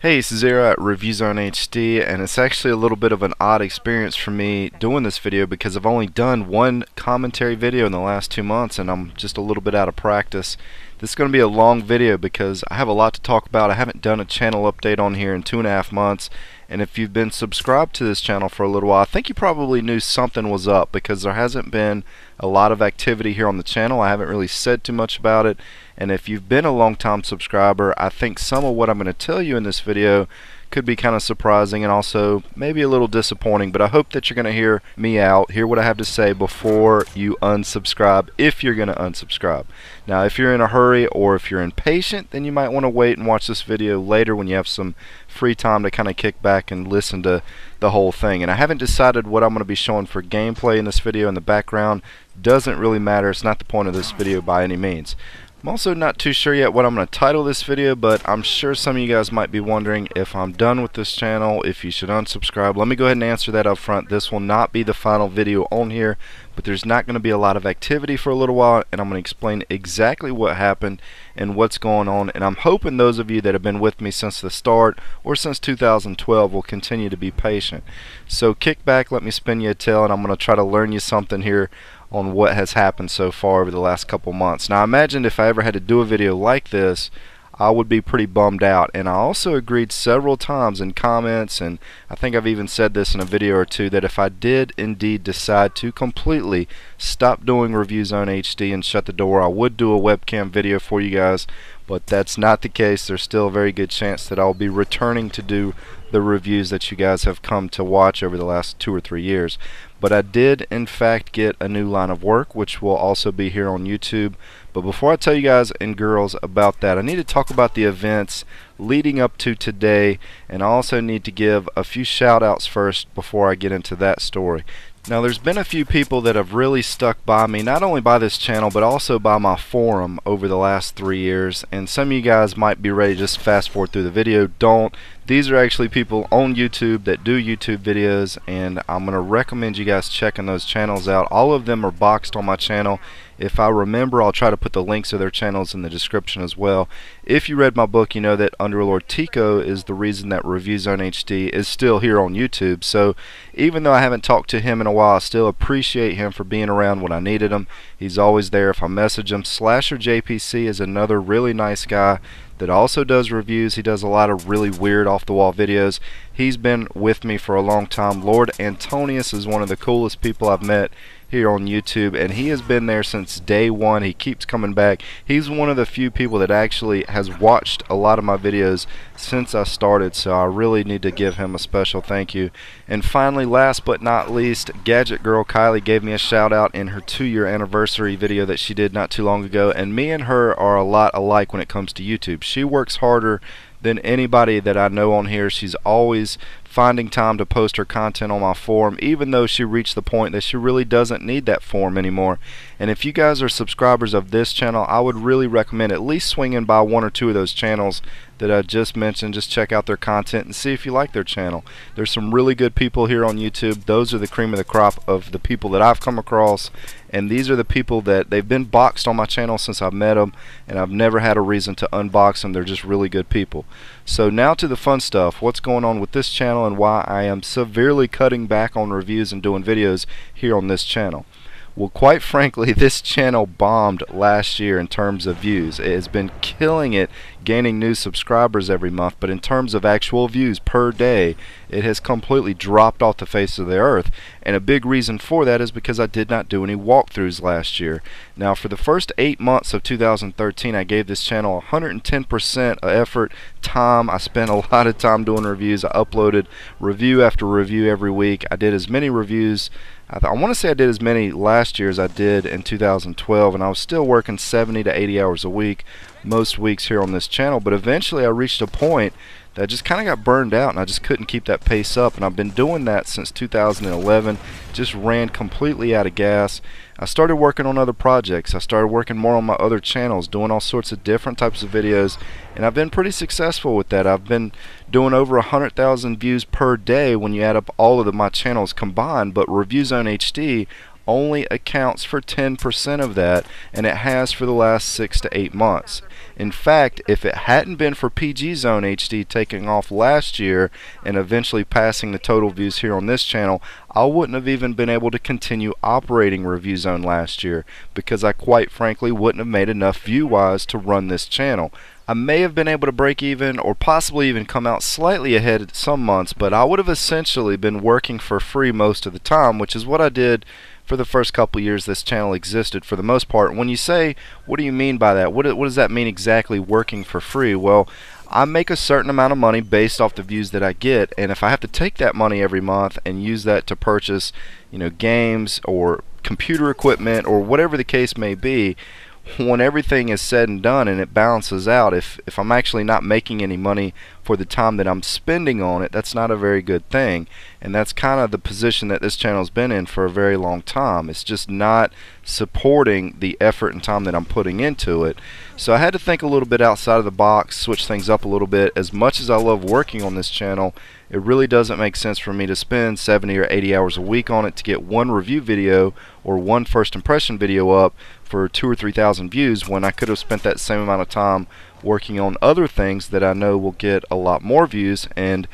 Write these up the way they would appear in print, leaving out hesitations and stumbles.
Hey, it's Zer0 at ReviewZoneHD, and it's actually a little bit of an odd experience for me doing this video because I've only done one commentary video in the last 2 months and I'm just a little bit out of practice. This is going to be a long video because I have a lot to talk about. I haven't done a channel update on here in 2.5 months, and if you've been subscribed to this channel for a little while, I think you probably knew something was up because there hasn't been a lot of activity here on the channel. I haven't really said too much about it, and if you've been a long-time subscriber, I think some of what I'm going to tell you in this video could be kind of surprising and also maybe a little disappointing, but I hope that you're going to hear me out, hear what I have to say before you unsubscribe, if you're going to unsubscribe. Now, if you're in a hurry or if you're impatient, then you might want to wait and watch this video later when you have some free time to kind of kick back and listen to the whole thing. And I haven't decided what I'm going to be showing for gameplay in this video. In the background doesn't really matter. It's not the point of this video by any means. I'm also not too sure yet what I'm going to title this video, but I'm sure some of you guys might be wondering if I'm done with this channel, if you should unsubscribe. Let me go ahead and answer that up front. This will not be the final video on here, but there's not going to be a lot of activity for a little while, and I'm going to explain exactly what happened and what's going on. And I'm hoping those of you that have been with me since the start or since 2012 will continue to be patient. So kick back, let me spin you a tale, and I'm going to try to learn you something here on what has happened so far over the last couple months. Now, I imagined if I ever had to do a video like this, I would be pretty bummed out, and I also agreed several times in comments, and I think I've even said this in a video or two, that if I did indeed decide to completely stop doing ReviewZoneHD and shut the door, I would do a webcam video for you guys, but that's not the case. There's still a very good chance that I'll be returning to do the reviews that you guys have come to watch over the last 2 or 3 years. But I did in fact get a new line of work, which will also be here on YouTube. But before I tell you guys and girls about that, I need to talk about the events leading up to today, and I also need to give a few shout outs first before I get into that story. Now, there's been a few people that have really stuck by me, not only by this channel but also by my forum over the last 3 years, and some of you guys might be ready to just fast forward through the video. Don't. These are actually people on YouTube that do YouTube videos, and I'm going to recommend you guys checking those channels out. All of them are boxed on my channel. If I remember, I'll try to put the links to their channels in the description as well. If you read my book, you know that Underlord Tico is the reason that ReviewZoneHD is still here on YouTube. So even though I haven't talked to him in a while, I still appreciate him for being around when I needed him. He's always there if I message him. Slasher JPC is another really nice guy that also does reviews. He does a lot of really weird off-the-wall videos. He's been with me for a long time. Lord Antonius is one of the coolest people I've met here on YouTube, and he has been there since day one. He keeps coming back. He's one of the few people that actually has watched a lot of my videos since I started, so I really need to give him a special thank you. And finally, last but not least, Gadget Girl Kylie gave me a shout out in her 2-year anniversary video that she did not too long ago, and me and her are a lot alike when it comes to YouTube. She works harder than anybody that I know on here. She's always finding time to post her content on my forum, even though she reached the point that she really doesn't need that forum anymore. And if you guys are subscribers of this channel, I would really recommend at least swinging by 1 or 2 of those channels that I just mentioned. Just check out their content and see if you like their channel. There's some really good people here on YouTube. Those are the cream of the crop of the people that I've come across, and these are the people that they've been boxed on my channel since I've met them, and I've never had a reason to unbox them. They're just really good people. So now to the fun stuff. What's going on with this channel and why I am severely cutting back on reviews and doing videos here on this channel. Well, quite frankly, this channel bombed last year in terms of views. It has been killing it, gaining new subscribers every month, but in terms of actual views per day, it has completely dropped off the face of the earth. And a big reason for that is because I did not do any walkthroughs last year. Now, for the first 8 months of 2013, I gave this channel 110% effort, time. I spent a lot of time doing reviews. I uploaded review after review every week. I did as many reviews, I want to say I did as many last year as I did in 2012, and I was still working 70 to 80 hours a week most weeks here on this channel. But eventually I reached a point that I just kind of got burned out, and I just couldn't keep that pace up, and I've been doing that since 2011. Just ran completely out of gas. I started working on other projects. I started working more on my other channels, doing all sorts of different types of videos, and I've been pretty successful with that. I've been doing over 100,000 views per day when you add up all of my channels combined, but ReviewZoneHD only accounts for 10% of that, and it has for the last 6 to 8 months. In fact, if it hadn't been for ReviewZoneHD taking off last year and eventually passing the total views here on this channel, I wouldn't have even been able to continue operating ReviewZone last year, because I quite frankly wouldn't have made enough view-wise to run this channel. I may have been able to break even or possibly even come out slightly ahead some months, but I would have essentially been working for free most of the time, which is what I did for the first couple years this channel existed for the most part. When you say, what do you mean by that? What does that mean exactly, working for free? Well, I make a certain amount of money based off the views that I get, and if I have to take that money every month and use that to purchase, games or computer equipment or whatever the case may be, when everything is said and done and it balances out, if I'm actually not making any money for the time that I'm spending on it, that's not a very good thing. And that's kind of the position that this channel's been in for a very long time. It's just not supporting the effort and time that I'm putting into it. So I had to think a little bit outside of the box, switch things up a little bit. As much as I love working on this channel, it really doesn't make sense for me to spend 70 or 80 hours a week on it to get one review video or one first impression video up for 2,000 or 3,000 views, when I could have spent that same amount of time working on other things that I know will get a lot more views and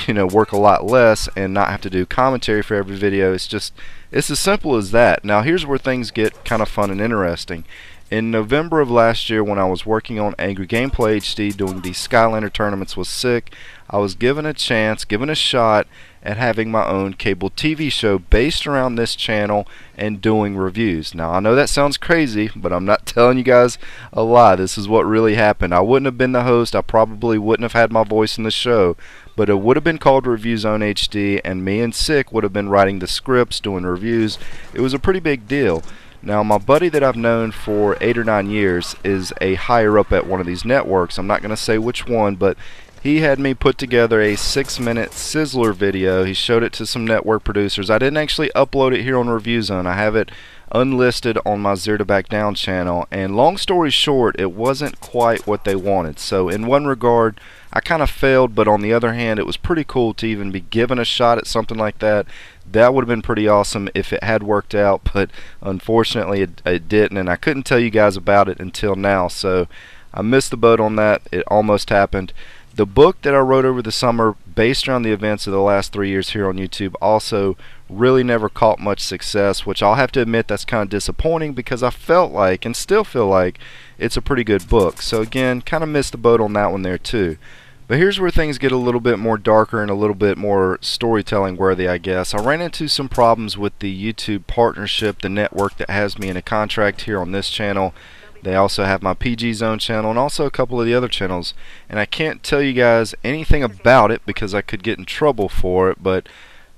work a lot less and not have to do commentary for every video. It's as simple as that. Now here's where things get kind of fun and interesting. In November of last year, when I was working on Angry Gameplay HD doing the Skylander tournaments with Sick, I was given a chance, given a shot at having my own cable TV show based around this channel and doing reviews. Now I know that sounds crazy, but I'm not telling you guys a lie. This is what really happened. I wouldn't have been the host, I probably wouldn't have had my voice in the show, but it would have been called ReviewZoneHD, and me and Sick would have been writing the scripts, doing reviews. It was a pretty big deal. Now my buddy that I've known for 8 or 9 years is a higher up at one of these networks. I'm not going to say which one, but he had me put together a 6-minute sizzler video. He showed it to some network producers. I didn't actually upload it here on ReviewZone. I have it unlisted on my Zer0 Back Down channel, and long story short, it wasn't quite what they wanted. So in one regard, I kind of failed, but on the other hand, it was pretty cool to even be given a shot at something like that. That would have been pretty awesome if it had worked out, but unfortunately it didn't, and I couldn't tell you guys about it until now. So I missed the boat on that. It almost happened. The book that I wrote over the summer based around the events of the last 3 years here on YouTube also really never caught much success, which I'll have to admit that's kind of disappointing, because I felt like and still feel like it's a pretty good book. So again, kind of missed the boat on that one there too. But here's where things get a little bit more darker and a little bit more storytelling worthy, I guess. I ran into some problems with the YouTube partnership, the network that has me in a contract here on this channel. They also have my PG Zone channel and also a couple of the other channels, and I can't tell you guys anything about it because I could get in trouble for it, but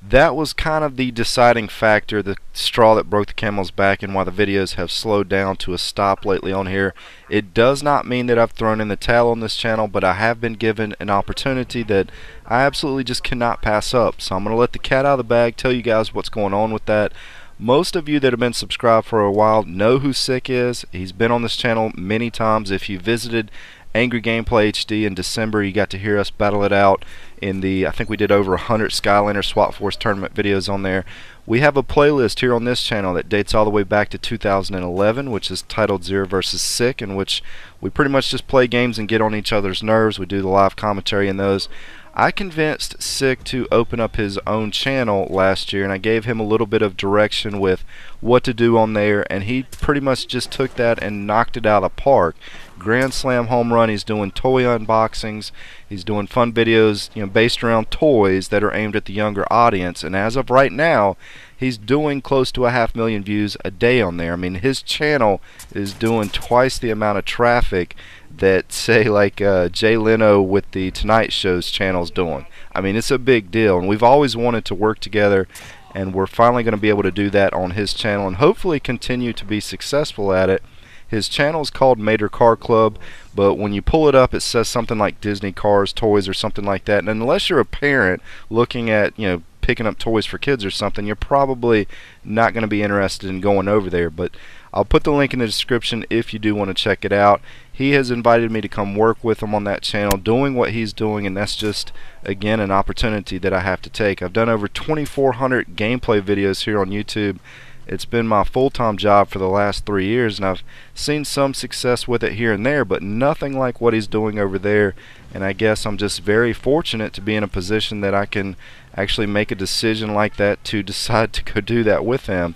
that was kind of the deciding factor, the straw that broke the camel's back, and why the videos have slowed down to a stop lately on here. It does not mean that I've thrown in the towel on this channel, but I have been given an opportunity that I absolutely just cannot pass up. So I'm going to let the cat out of the bag, tell you guys what's going on with that. Most of you that have been subscribed for a while know who Sick is. He's been on this channel many times. If you visited Angry Gameplay HD in December, you got to hear us battle it out in the, I think we did over 100 Skylander SWAT Force tournament videos on there. We have a playlist here on this channel that dates all the way back to 2011, which is titled Zer0 vs. Sick, in which we pretty much just play games and get on each other's nerves. We do the live commentary in those. I convinced Sick to open up his own channel last year, and I gave him a little bit of direction with what to do on there, and he pretty much just took that and knocked it out of the park. Grand slam home run. He's doing toy unboxings, he's doing fun videos, based around toys that are aimed at the younger audience, and as of right now he's doing close to 500,000 views a day on there. I mean, his channel is doing twice the amount of traffic that, say, like Jay Leno with the Tonight Show's channel's doing. I mean, it's a big deal, and we've always wanted to work together, and we're finally going to be able to do that on his channel and hopefully continue to be successful at it. His channel is called matercarclub, but when you pull it up, it says something like Disney Cars, Toys, or something like that. And unless you're a parent looking at, picking up toys for kids or something, you're probably not going to be interested in going over there. But I'll put the link in the description if you do want to check it out. He has invited me to come work with him on that channel doing what he's doing, and that's just, again, an opportunity that I have to take. I've done over 2,400 gameplay videos here on YouTube, It's been my full-time job for the last 3 years, and I've seen some success with it here and there, but nothing like what he's doing over there. And I guess I'm just very fortunate to be in a position that I can actually make a decision like that to decide to go do that with him.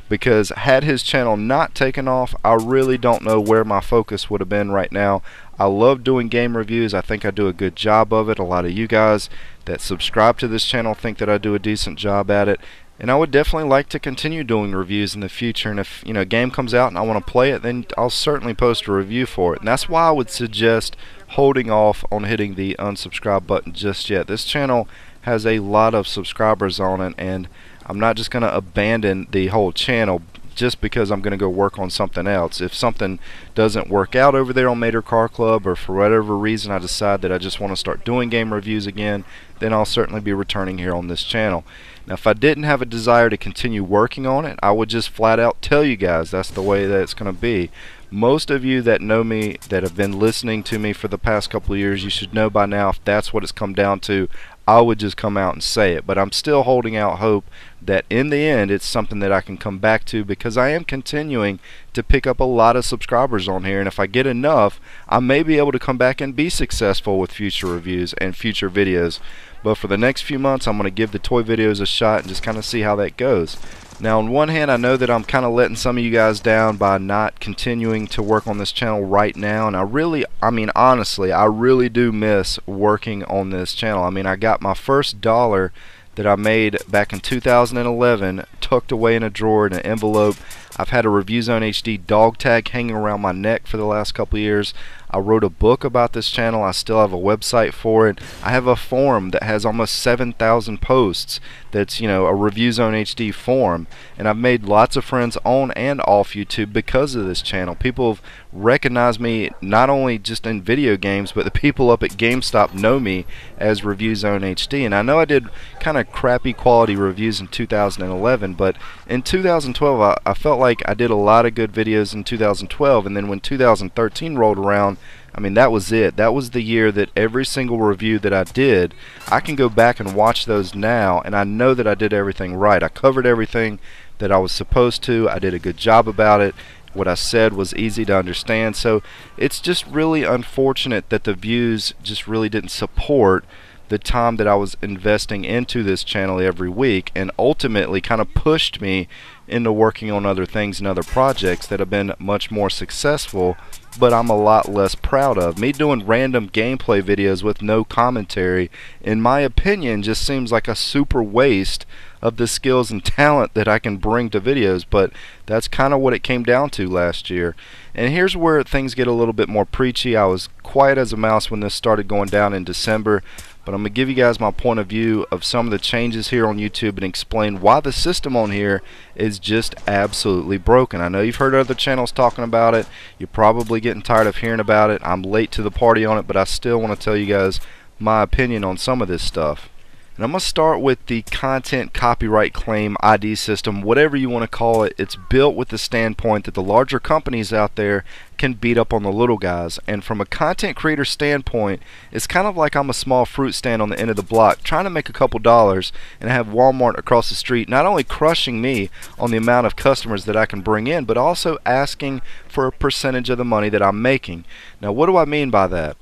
Because had his channel not taken off, I really don't know where my focus would have been right now. I love doing game reviews. I think I do a good job of it. A lot of you guys that subscribe to this channel think that I do a decent job at it. And I would definitely like to continue doing reviews in the future. And if a game comes out and I want to play it, then I'll certainly post a review for it. And that's why I would suggest holding off on hitting the unsubscribe button just yet. This channel has a lot of subscribers on it, and I'm not just going to abandon the whole channel just because I'm going to go work on something else. If something doesn't work out over there on matercarclub, or for whatever reason I decide that I just want to start doing game reviews again, then I'll certainly be returning here on this channel. Now, if I didn't have a desire to continue working on it, I would just flat out tell you guys that's the way that it's going to be. Most of you that know me, that have been listening to me for the past couple of years, you should know by now if that's what it's come down to, I would just come out and say it. But I'm still holding out hope that in the end it's something that I can come back to, because I am continuing to pick up a lot of subscribers on here, and if I get enough, I may be able to come back and be successful with future reviews and future videos. But for the next few months, I'm going to give the toy videos a shot and just kind of see how that goes. Now, on one hand, I know that I'm kind of letting some of you guys down by not continuing to work on this channel right now, and honestly, I really do miss working on this channel. I got my first dollar that I made back in 2011 tucked away in a drawer in an envelope. I've had a ReviewZoneHD dog tag hanging around my neck for the last couple of years. I wrote a book about this channel. I still have a website for it. I have a forum that has almost 7,000 posts that's, a ReviewZoneHD forum. And I've made lots of friends on and off YouTube because of this channel. People have recognized me not only just in video games, but the people up at GameStop know me as ReviewZoneHD. And I know I did kind of crappy quality reviews in 2011, but in 2012 I felt like I did a lot of good videos in 2012, and then when 2013 rolled around, that was it. That was the year that every single review that I did, I can go back and watch those now, and I know that I did everything right. I covered everything that I was supposed to. I did a good job about it. What I said was easy to understand. So it's just really unfortunate that the views just really didn't support the time that I was investing into this channel every week, and ultimately kind of pushed me into working on other things and other projects that have been much more successful, but I'm a lot less proud of. Me doing random gameplay videos with no commentary, in my opinion, just seems like a super waste of the skills and talent that I can bring to videos, but that's kind of what it came down to last year. And here's where things get a little bit more preachy. I was quiet as a mouse when this started going down in December, but I'm going to give you guys my point of view of some of the changes here on YouTube and explain why the system on here is just absolutely broken. I know you've heard other channels talking about it. You're probably getting tired of hearing about it. I'm late to the party on it, but I still want to tell you guys my opinion on some of this stuff. And I'm going to start with the content copyright claim ID system, whatever you want to call it. It's built with the standpoint that the larger companies out there can beat up on the little guys. And from a content creator standpoint, it's kind of like I'm a small fruit stand on the end of the block trying to make a couple dollars, and have Walmart across the street not only crushing me on the amount of customers that I can bring in, but also asking for a percentage of the money that I'm making. Now, what do I mean by that?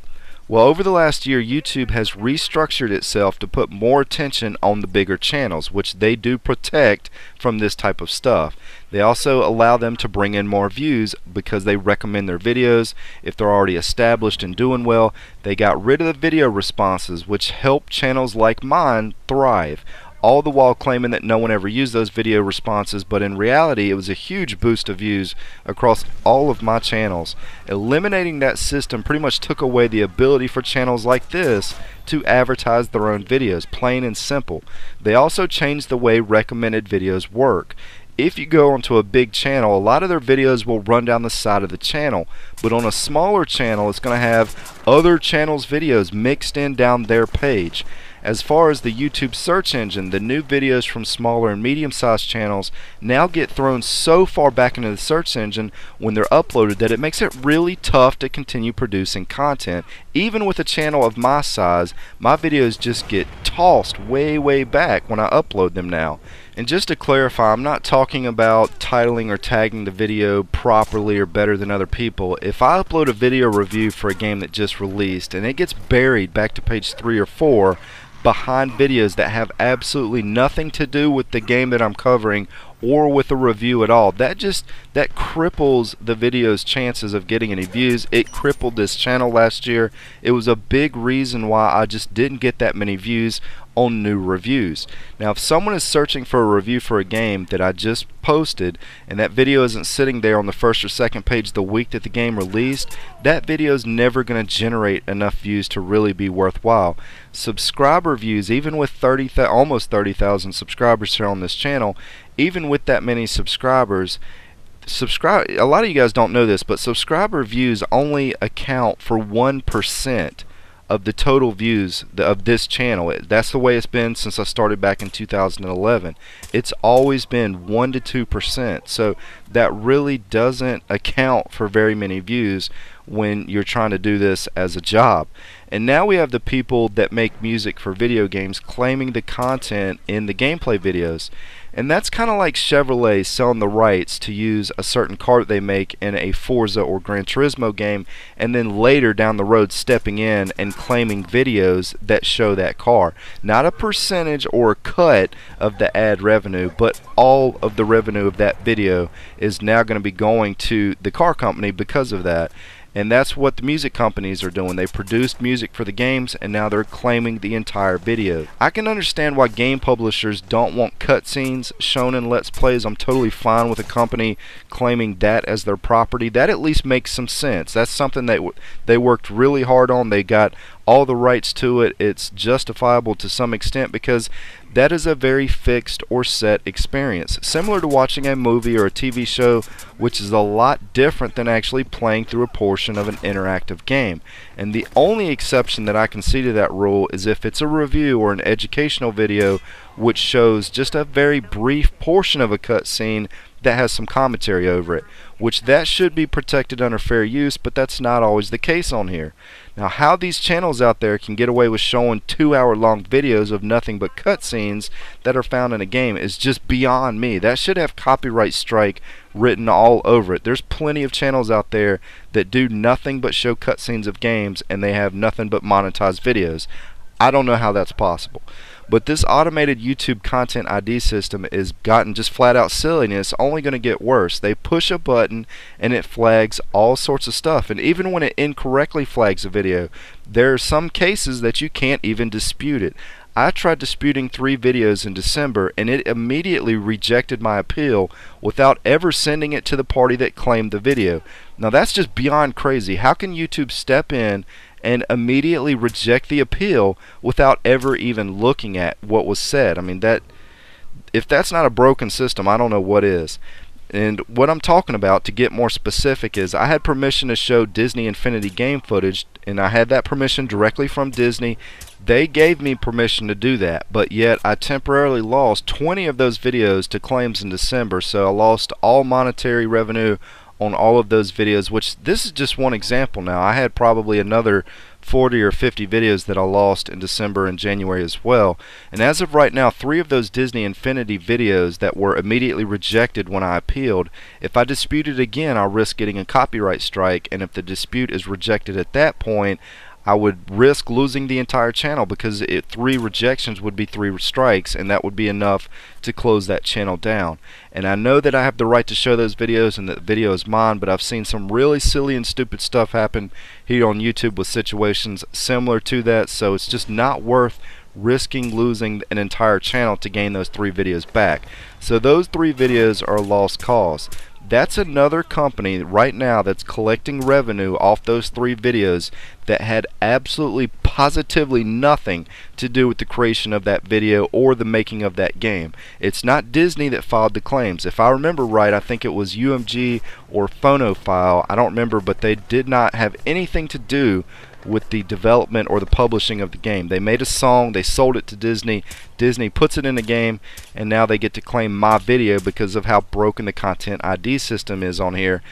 Well, over the last year, YouTube has restructured itself to put more attention on the bigger channels, which they do protect from this type of stuff. They also allow them to bring in more views because they recommend their videos. If they're already established and doing well, they got rid of the video responses, which help channels like mine thrive. All the while claiming that no one ever used those video responses, but in reality it was a huge boost of views across all of my channels. Eliminating that system pretty much took away the ability for channels like this to advertise their own videos, plain and simple. They also changed the way recommended videos work. If you go onto a big channel, a lot of their videos will run down the side of the channel, but on a smaller channel it's going to have other channels' videos mixed in down their page. As far as the YouTube search engine, the new videos from smaller and medium-sized channels now get thrown so far back into the search engine when they're uploaded that it makes it really tough to continue producing content. Even with a channel of my size, my videos just get tossed way back when I upload them now. And just to clarify, I'm not talking about titling or tagging the video properly or better than other people. If I upload a video review for a game that just released and it gets buried back to page 3 or 4 behind videos that have absolutely nothing to do with the game that I'm covering or with a review at all, that cripples the video's chances of getting any views. It crippled this channel last year. It was a big reason why I just didn't get that many views on new reviews. Now, if someone is searching for a review for a game that I just posted and that video isn't sitting there on the first or second page the week that the game released, that video is never going to generate enough views to really be worthwhile. Subscriber views, even with almost 30,000 subscribers here on this channel, even with that many subscribers, a lot of you guys don't know this, but subscriber views only account for 1% of the total views of this channel. That's the way it's been since I started back in 2011. It's always been 1 to 2%. So that really doesn't account for very many views when you're trying to do this as a job. And now we have the people that make music for video games claiming the content in the gameplay videos. And that's kind of like Chevrolet selling the rights to use a certain car that they make in a Forza or Gran Turismo game, and then later down the road stepping in and claiming videos that show that car. Not a percentage or a cut of the ad revenue, but all of the revenue of that video is now going to be going to the car company because of that. And that's what the music companies are doing. They produced music for the games and now they're claiming the entire video. I can understand why game publishers don't want cutscenes shown in Let's Plays. I'm totally fine with a company claiming that as their property. That at least makes some sense. That's something that they worked really hard on. They got all the rights to it. It's justifiable to some extent because that is a very fixed or set experience, similar to watching a movie or a TV show, which is a lot different than actually playing through a portion of an interactive game. And the only exception that I can see to that rule is if it's a review or an educational video which shows just a very brief portion of a cutscene that has some commentary over it, which that should be protected under fair use, but that's not always the case on here. Now, how these channels out there can get away with showing 2-hour-long videos of nothing but cutscenes that are found in a game is just beyond me. That should have copyright strike written all over it. There's plenty of channels out there that do nothing but show cutscenes of games and they have nothing but monetized videos. I don't know how that's possible. But this automated YouTube content ID system has gotten just flat out silly, and it's only going to get worse. They push a button and it flags all sorts of stuff, and even when it incorrectly flags a video, there are some cases that you can't even dispute it. I tried disputing 3 videos in December and it immediately rejected my appeal without ever sending it to the party that claimed the video. Now that's just beyond crazy. How can YouTube step in and immediately reject the appeal without ever even looking at what was said? I mean, if that's not a broken system, I don't know what is. And what I'm talking about, to get more specific, is I had permission to show Disney Infinity game footage, and I had that permission directly from Disney. They gave me permission to do that, but yet I temporarily lost 20 of those videos to claims in December, so I lost all monetary revenue on all of those videos, which this is just one example. Now I had probably another 40 or 50 videos that I lost in December and January as well. And as of right now, 3 of those Disney Infinity videos that were immediately rejected when I appealed, if I dispute it again, I'll risk getting a copyright strike, and if the dispute is rejected at that point, I would risk losing the entire channel, because 3 rejections would be 3 strikes, and that would be enough to close that channel down. And I know that I have the right to show those videos and that the video is mine, but I've seen some really silly and stupid stuff happen here on YouTube with situations similar to that, so it's just not worth risking losing an entire channel to gain those 3 videos back. So those 3 videos are a lost cause. That's another company right now that's collecting revenue off those 3 videos that had absolutely positively nothing to do with the creation of that video or the making of that game. It's not Disney that filed the claims. If I remember right, I think it was UMG or Phonophile, I don't remember, but they did not have anything to do with the development or the publishing of the game. They made a song, they sold it to Disney, Disney puts it in the game, and now they get to claim my video because of how broken the content ID system is on here.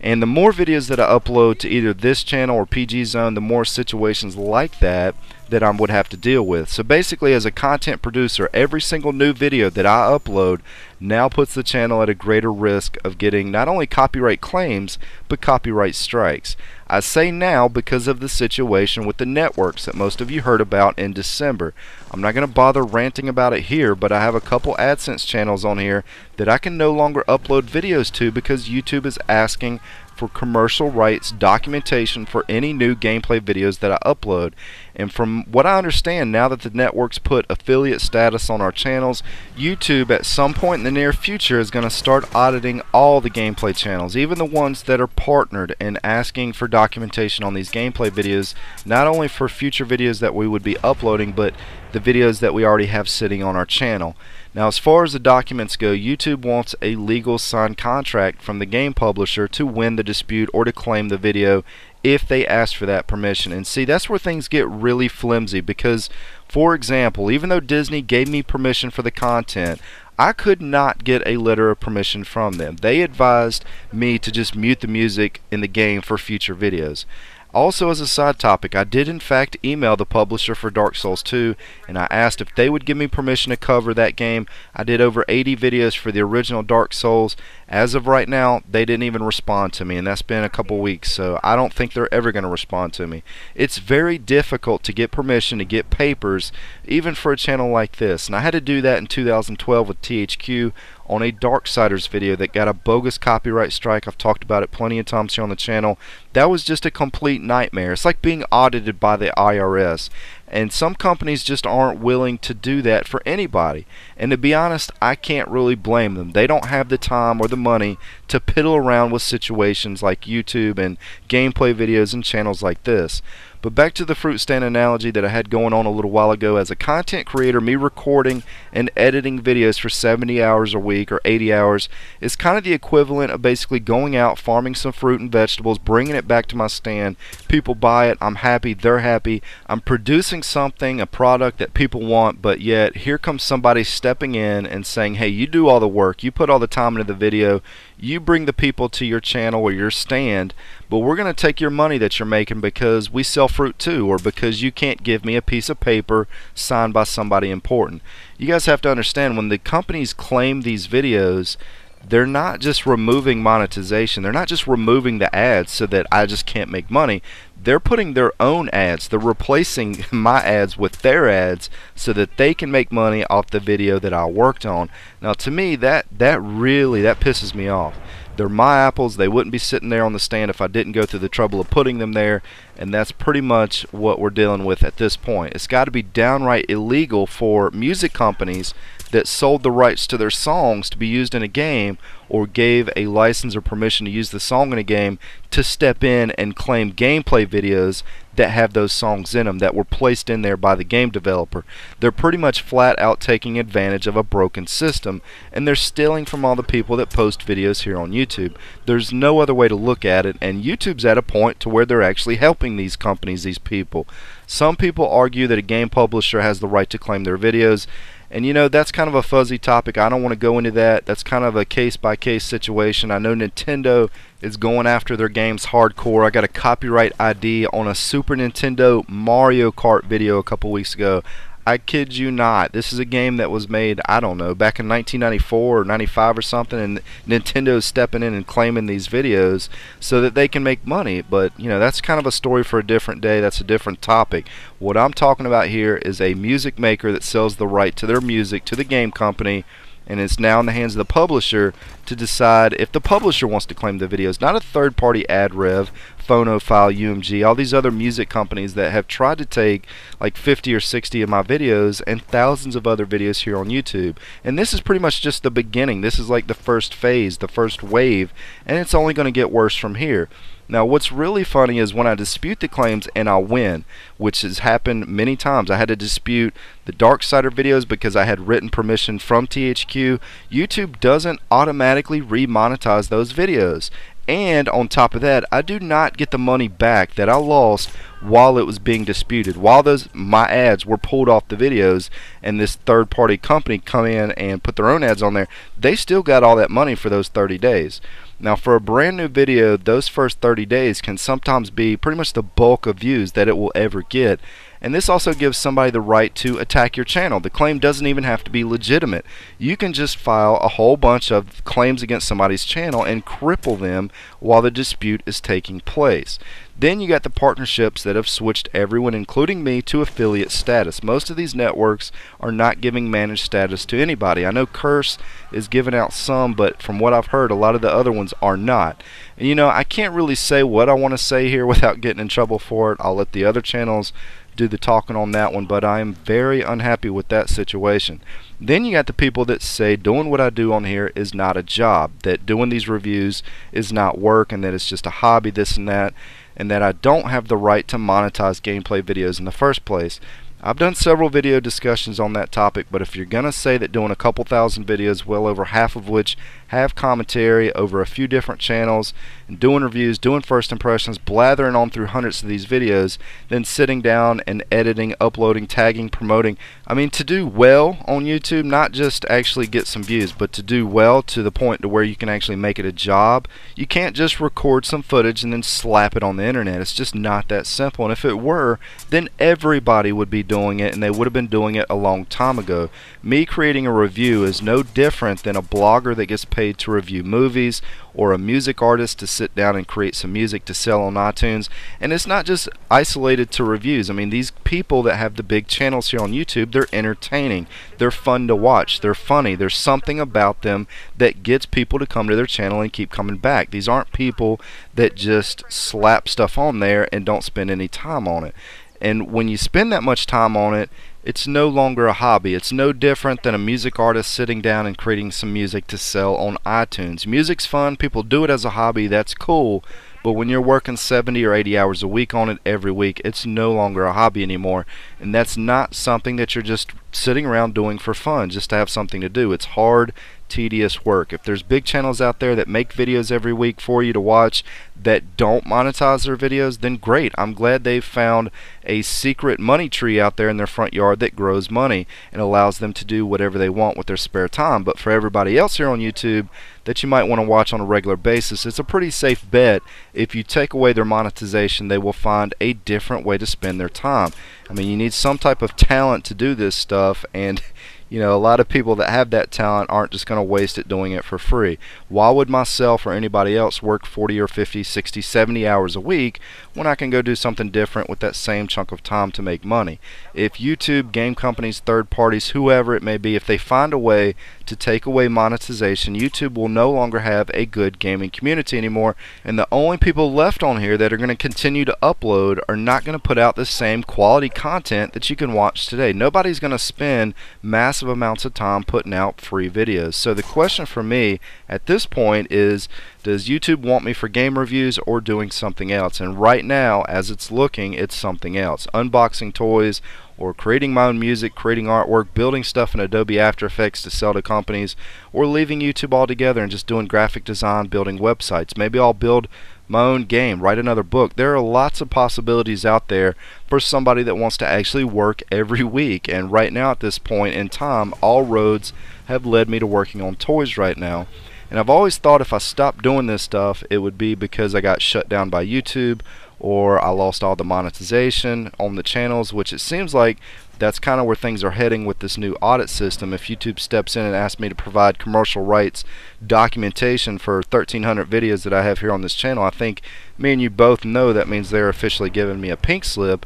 And the more videos that I upload to either this channel or PG Zone, the more situations like that I would have to deal with. So basically, as a content producer, every single new video that I upload now puts the channel at a greater risk of getting not only copyright claims, but copyright strikes. I say now because of the situation with the networks that most of you heard about in December. I'm not going to bother ranting about it here, but I have a couple AdSense channels on here that I can no longer upload videos to because YouTube is asking for commercial rights documentation for any new gameplay videos that I upload. And from what I understand, now that the networks put affiliate status on our channels, YouTube at some point in the near future is going to start auditing all the gameplay channels, even the ones that are partnered, and asking for documentation on these gameplay videos, not only for future videos that we would be uploading, but the videos that we already have sitting on our channel. Now, as far as the documents go, YouTube wants a legal signed contract from the game publisher to win the dispute or to claim the video if they ask for that permission. And see, that's where things get really flimsy because, for example, even though Disney gave me permission for the content, I could not get a letter of permission from them. They advised me to just mute the music in the game for future videos. Also, as a side topic, I did in fact email the publisher for Dark Souls 2 and I asked if they would give me permission to cover that game. I did over 80 videos for the original Dark Souls. As of right now, they didn't even respond to me, and that's been a couple weeks, so I don't think they're ever going to respond to me. It's very difficult to get permission to get papers, even for a channel like this, and I had to do that in 2012 with THQ on a Darksiders video that got a bogus copyright strike. I've talked about it plenty of times here on the channel. That was just a complete nightmare. It's like being audited by the IRS. And some companies just aren't willing to do that for anybody. And to be honest, I can't really blame them. They don't have the time or the money to piddle around with situations like YouTube and gameplay videos and channels like this. But back to the fruit stand analogy that I had going on a little while ago. As a content creator, me recording and editing videos for 70 hours a week or 80 hours is kind of the equivalent of basically going out, farming some fruit and vegetables, bringing it back to my stand. People buy it, I'm happy, they're happy. I'm producing something, a product that people want, but yet here comes somebody stepping in and saying, hey, you do all the work, you put all the time into the video, you bring the people to your channel or your stand, but we're going to take your money that you're making because we sell fruit too, or because you can't give me a piece of paper signed by somebody important. You guys have to understand, when the companies claim these videos, they're not just removing monetization, they're not just removing the ads so that I just can't make money. They're putting their own ads, they're replacing my ads with their ads so that they can make money off the video that I worked on. Now to me, that really pisses me off. They're my apples, they wouldn't be sitting there on the stand if I didn't go through the trouble of putting them there, and that's pretty much what we're dealing with at this point. It's got to be downright illegal for music companies that sold the rights to their songs to be used in a game, or gave a license or permission to use the song in a game, to step in and claim gameplay videos that have those songs in them that were placed in there by the game developer. They're pretty much flat out taking advantage of a broken system, and they're stealing from all the people that post videos here on YouTube. There's no other way to look at it, and YouTube's at a point to where they're actually helping these companies, these people. Some people argue that a game publisher has the right to claim their videos, and you know, that's kind of a fuzzy topic. I don't want to go into that. That's kind of a case-by-case situation. I know Nintendo is going after their games hardcore. I got a copyright ID on a Super Nintendo Mario Kart video a couple weeks ago. I kid you not. This is a game that was made, I don't know, back in 1994 or 95 or something, and Nintendo's stepping in and claiming these videos so that they can make money. But, you know, that's kind of a story for a different day. That's a different topic. What I'm talking about here is a music maker that sells the right to their music to the game company, and it's now in the hands of the publisher to decide if the publisher wants to claim the videos, not a third-party ad rev, Phonophile, UMG, all these other music companies that have tried to take like 50 or 60 of my videos and thousands of other videos here on YouTube. And this is pretty much just the beginning. This is like the first phase, the first wave, and it's only going to get worse from here. Now, what's really funny is when I dispute the claims and I win, which has happened many times. I had to dispute the Darksider videos because I had written permission from THQ. YouTube doesn't automatically remonetize those videos. And on top of that, I do not get the money back that I lost while it was being disputed. While my ads were pulled off the videos and this third-party company come in and put their own ads on there, they still got all that money for those 30 days. Now for a brand new video, those first 30 days can sometimes be pretty much the bulk of views that it will ever get. And this also gives somebody the right to attack your channel. The claim doesn't even have to be legitimate. You can just file a whole bunch of claims against somebody's channel and cripple them while the dispute is taking place. Then you got the partnerships that have switched everyone, including me, to affiliate status. Most of these networks are not giving managed status to anybody. I know Curse is giving out some, but from what I've heard, a lot of the other ones are not. And you know, I can't really say what I want to say here without getting in trouble for it. I'll let the other channels do the talking on that one, but I am very unhappy with that situation. Then you got the people that say doing what I do on here is not a job, that doing these reviews is not work, and that it's just a hobby, this and that I don't have the right to monetize gameplay videos in the first place. I've done several video discussions on that topic, but if you're gonna say that doing a couple thousand videos, well over half of which have commentary over a few different channels, and doing reviews, doing first impressions, blathering on through hundreds of these videos, then sitting down and editing, uploading, tagging, promoting, I mean, to do well on YouTube, not just actually get some views, but to do well to the point to where you can actually make it a job, you can't just record some footage and then slap it on the internet. It's just not that simple. And if it were, then everybody would be doing it, and they would have been doing it a long time ago. Me creating a review is no different than a blogger that gets paid to review movies, or a music artist to sit down and create some music to sell on iTunes. And it's not just isolated to reviews. I mean, these people that have the big channels here on YouTube, they're entertaining, they're fun to watch, they're funny, there's something about them that gets people to come to their channel and keep coming back. These aren't people that just slap stuff on there and don't spend any time on it. And when you spend that much time on it, it's no longer a hobby. It's no different than a music artist sitting down and creating some music to sell on iTunes. Music's fun, people do it as a hobby, that's cool, but when you're working 70 or 80 hours a week on it every week, it's no longer a hobby anymore, and that's not something that you're just sitting around doing for fun, just to have something to do. It's hard, tedious work. If there's big channels out there that make videos every week for you to watch that don't monetize their videos, then great. I'm glad they've found a secret money tree out there in their front yard that grows money and allows them to do whatever they want with their spare time. But for everybody else here on YouTube that you might want to watch on a regular basis, it's a pretty safe bet if you take away their monetization, they will find a different way to spend their time. I mean, you need some type of talent to do this stuff, and you know, a lot of people that have that talent aren't just going to waste it doing it for free. Why would myself or anybody else work 40 or 50, 60, 70 hours a week when I can go do something different with that same chunk of time to make money? If YouTube, game companies, third parties, whoever it may be, if they find a way to take away monetization, YouTube will no longer have a good gaming community anymore, and the only people left on here that are going to continue to upload are not going to put out the same quality content that you can watch today. Nobody's going to spend massive amounts of time putting out free videos. So the question for me at this point is, does YouTube want me for game reviews or doing something else? And right now, as it's looking, it's something else. Unboxing toys, or creating my own music, creating artwork, building stuff in Adobe After Effects to sell to companies, or leaving YouTube altogether and just doing graphic design, building websites. Maybe I'll build my own game, write another book. There are lots of possibilities out there for somebody that wants to actually work every week. And right now at this point in time, all roads have led me to working on toys right now. And I've always thought if I stopped doing this stuff, it would be because I got shut down by YouTube, or I lost all the monetization on the channels, which it seems like that's kind of where things are heading with this new audit system. If YouTube steps in and asks me to provide commercial rights documentation for 1,300 videos that I have here on this channel, I think me and you both know that means they're officially giving me a pink slip.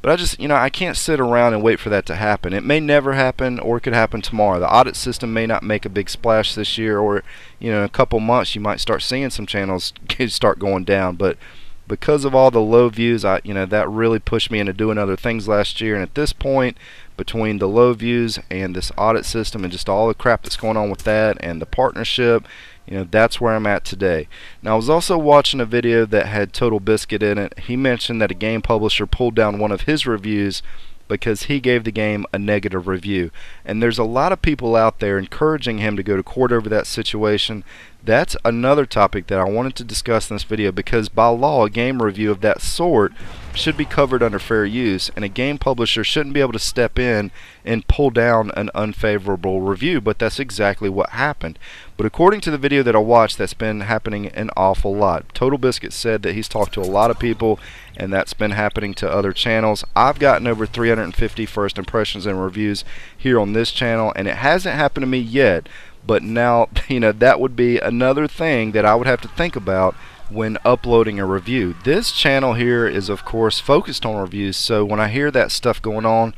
But I just, I can't sit around and wait for that to happen. It may never happen, or it could happen tomorrow. The audit system may not make a big splash this year, or in a couple months you might start seeing some channels start going down. But because of all the low views, that really pushed me into doing other things last year. And at this point, between the low views and this audit system and just all the crap that's going on with that and the partnership, that's where I'm at today. Now, I was also watching a video that had Total Biscuit in it. He mentioned that a game publisher pulled down one of his reviews because he gave the game a negative review. And there's a lot of people out there encouraging him to go to court over that situation. That's another topic that I wanted to discuss in this video, because by law a game review of that sort should be covered under fair use, and a game publisher shouldn't be able to step in and pull down an unfavorable review. But that's exactly what happened. But according to the video that I watched, that's been happening an awful lot. Total Biscuit said that he's talked to a lot of people, and that's been happening to other channels. I've gotten over 350 first impressions and reviews here on this channel, and it hasn't happened to me yet. But now, that would be another thing that I would have to think about when uploading a review. This channel here is of course focused on reviews, so when I hear that stuff going on,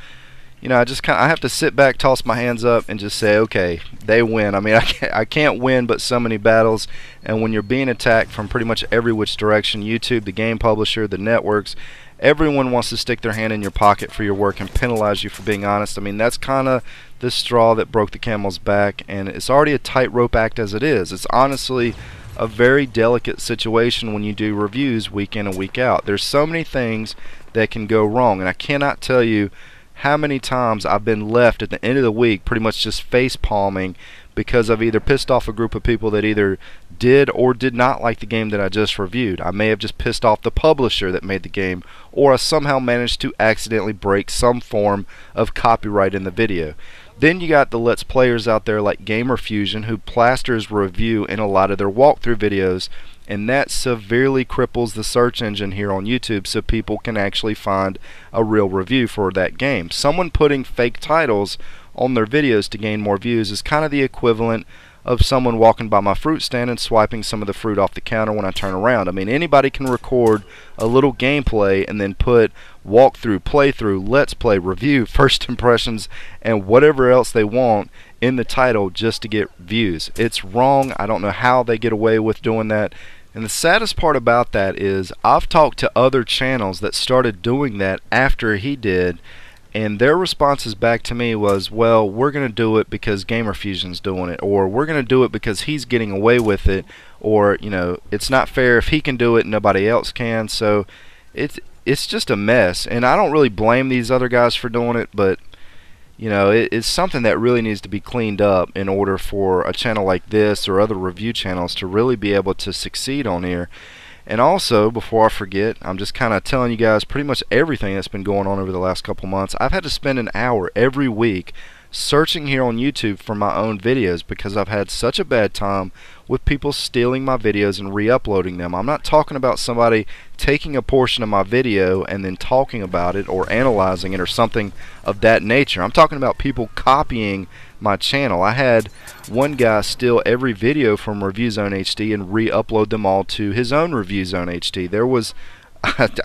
I have to sit back, toss my hands up, and just say, okay, they win. I mean, I can't win but so many battles, and when you're being attacked from pretty much every which direction, YouTube, the game publisher, the networks, everyone wants to stick their hand in your pocket for your work and penalize you for being honest. I mean, that's kind of the straw that broke the camel's back, and it's already a tightrope act as it is. It's honestly a very delicate situation when you do reviews week in and week out. There's so many things that can go wrong, and I cannot tell you how many times I've been left at the end of the week pretty much just face palming because I've either pissed off a group of people that either did or did not like the game that I just reviewed. I may have just pissed off the publisher that made the game, or I somehow managed to accidentally break some form of copyright in the video. Then you got the Let's Players out there like Gamer Fusion, who plasters review in a lot of their walkthrough videos, and that severely cripples the search engine here on YouTube, so people can actually find a real review for that game. Someone putting fake titles on their videos to gain more views is kind of the equivalent of someone walking by my fruit stand and swiping some of the fruit off the counter when I turn around. I mean, anybody can record a little gameplay and then put walkthrough, playthrough, let's play, review, first impressions, and whatever else they want in the title just to get views. It's wrong. I don't know how they get away with doing that. And the saddest part about that is I've talked to other channels that started doing that after he did, and their responses back to me was, well, we're going to do it because Gamer Fusion's doing it, or we're going to do it because he's getting away with it, or it's not fair if he can do it and nobody else can. So it's just a mess, and I don't really blame these other guys for doing it, but it's something that really needs to be cleaned up in order for a channel like this or other review channels to really be able to succeed on here. And also, before I forget, I'm just kind of telling you guys pretty much everything that's been going on over the last couple months. I've had to spend an hour every week searching here on YouTube for my own videos because I've had such a bad time with people stealing my videos and re-uploading them. I'm not talking about somebody taking a portion of my video and then talking about it or analyzing it or something of that nature. I'm talking about people copying my channel. I had one guy steal every video from ReviewZoneHD and re-upload them all to his own ReviewZoneHD. There was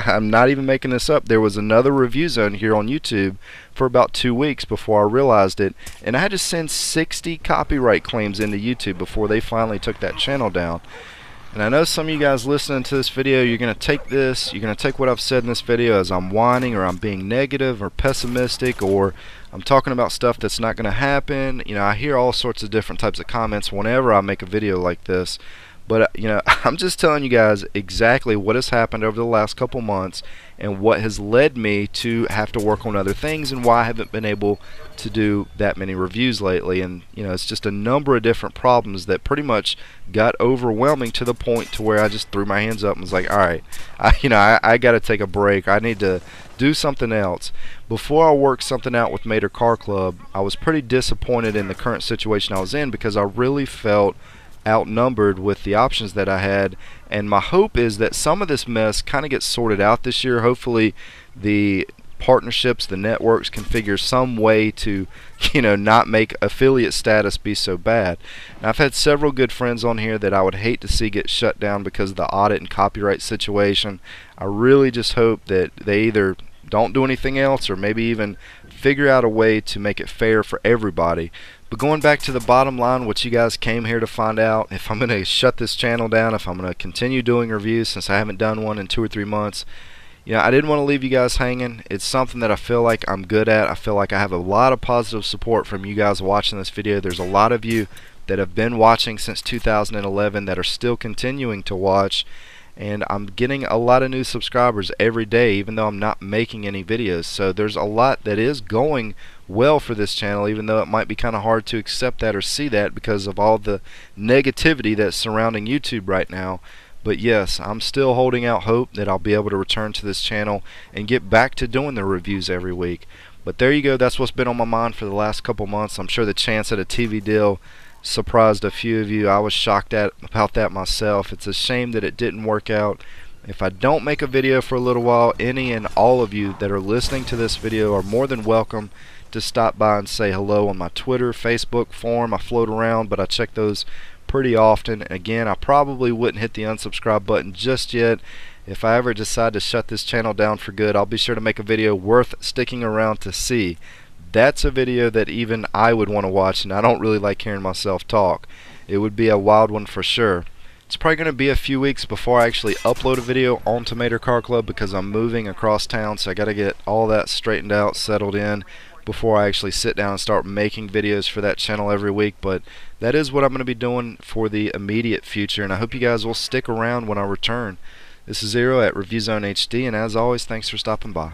I'm not even making this up. There was another Review Zone here on YouTube for about 2 weeks before I realized it, and I had to send 60 copyright claims into YouTube before they finally took that channel down. And I know some of you guys listening to this video, you're going to take what I've said in this video as I'm whining, or I'm being negative or pessimistic, or I'm talking about stuff that's not going to happen. I hear all sorts of different types of comments whenever I make a video like this. But I'm just telling you guys exactly what has happened over the last couple months and what has led me to have to work on other things, and why I haven't been able to do that many reviews lately. And it's just a number of different problems that pretty much got overwhelming to the point to where I just threw my hands up and was like, all right, I got to take a break. I need to do something else. Before I worked something out with matercarclub, I was pretty disappointed in the current situation I was in because I really felt outnumbered with the options that I had, and my hope is that some of this mess kind of gets sorted out this year. Hopefully the partnerships, the networks can figure some way to not make affiliate status be so bad. Now, I've had several good friends on here that I would hate to see get shut down because of the audit and copyright situation. I really just hope that they either don't do anything else or maybe even figure out a way to make it fair for everybody. But going back to the bottom line, what you guys came here to find out, if I'm going to shut this channel down, if I'm going to continue doing reviews since I haven't done one in 2 or 3 months, I didn't want to leave you guys hanging. It's something that I feel like I'm good at. I feel like I have a lot of positive support from you guys watching this video. There's a lot of you that have been watching since 2011 that are still continuing to watch. and I'm getting a lot of new subscribers every day, even though I'm not making any videos. So there's a lot that is going well for this channel, even though it might be kind of hard to accept that or see that because of all the negativity that's surrounding YouTube right now. But yes, I'm still holding out hope that I'll be able to return to this channel and get back to doing the reviews every week. But there you go, that's what's been on my mind for the last couple months. I'm sure the chance at a TV deal surprised a few of you. I was shocked about that myself. It's a shame that it didn't work out. If I don't make a video for a little while, any and all of you that are listening to this video are more than welcome to stop by and say hello on my Twitter, Facebook, forum. I float around, but I check those pretty often. Again, I probably wouldn't hit the unsubscribe button just yet. If I ever decide to shut this channel down for good, I'll be sure to make a video worth sticking around to see. That's a video that even I would want to watch, and I don't really like hearing myself talk. It would be a wild one for sure. It's probably going to be a few weeks before I actually upload a video onto matercarclub because I'm moving across town, so I got to get all that straightened out, settled in before I actually sit down and start making videos for that channel every week. But that is what I'm going to be doing for the immediate future, and I hope you guys will stick around when I return. This is Zer0 at ReviewZoneHD, and as always, thanks for stopping by.